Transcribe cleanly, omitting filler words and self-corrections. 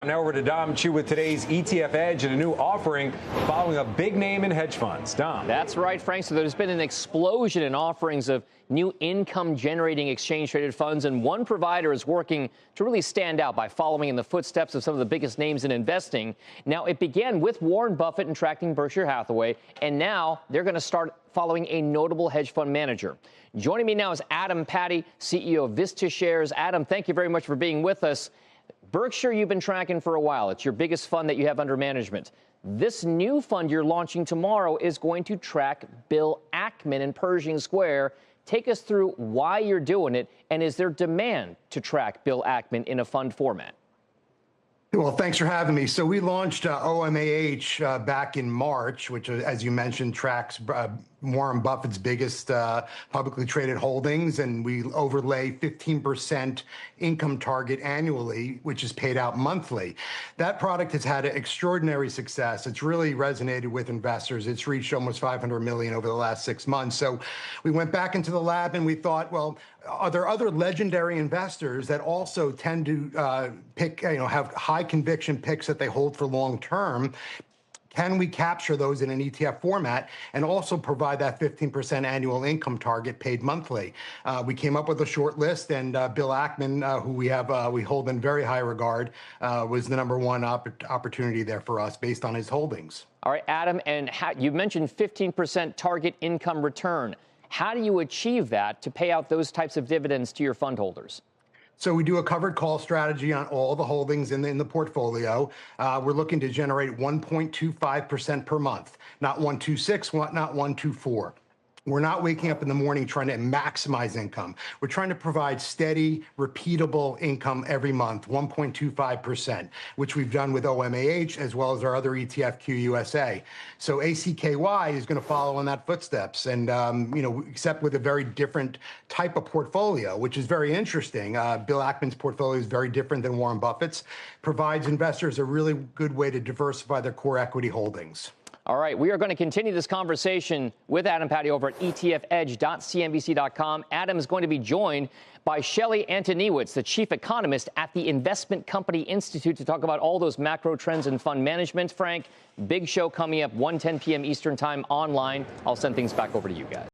Now over to Dom Chu with today's ETF Edge and a new offering following a big name in hedge funds. Dom. That's right, Frank. So there's been an explosion in offerings of new income-generating exchange-traded funds, and one provider is working to really stand out by following in the footsteps of some of the biggest names in investing. Now, it began with Warren Buffett and tracking Berkshire Hathaway, and now they're going to start following a notable hedge fund manager. Joining me now is Adam Patty, CEO of Vista Shares. Adam, thank you very much for being with us. Berkshire, you've been tracking for a while. It's your biggest fund that you have under management. This new fund you're launching tomorrow is going to track Bill Ackman in Pershing Square. Take us through why you're doing it, and is there demand to track Bill Ackman in a fund format? Well, thanks for having me. So we launched OMAH back in March, which, as you mentioned, tracks Warren Buffett's biggest publicly traded holdings, and we overlay 15% income target annually, which is paid out monthly. That product has had extraordinary success. It's really resonated with investors. It's reached almost 500 million over the last 6 months. So we went back into the lab and we thought, well, are there other legendary investors that also tend to pick, have high conviction picks that they hold for long term? Can we capture those in an ETF format and also provide that 15% annual income target paid monthly? We came up with a short list, and Bill Ackman, who we hold in very high regard, was the number one opportunity there for us based on his holdings. All right, Adam, and you mentioned 15% target income return. How do you achieve that to pay out those types of dividends to your fund holders? So we do a covered call strategy on all the holdings in the portfolio. We're looking to generate 1.25% per month, not 1.26, not 1.24. We're not waking up in the morning trying to maximize income. We're trying to provide steady, repeatable income every month, 1.25%, which we've done with OMAH as well as our other ETF, QUSA. So ACKY is going to follow in that footsteps, and except with a very different type of portfolio, which is very interesting. Bill Ackman's portfolio is very different than Warren Buffett's. Provides investors a really good way to diversify their core equity holdings. All right, we are going to continue this conversation with Adam Patty over at etfedge.cnbc.com. Adam is going to be joined by Shelley Antoniewicz, the chief economist at the Investment Company Institute, to talk about all those macro trends in fund management. Frank, big show coming up, 1:10 p.m. Eastern Time online. I'll send things back over to you guys.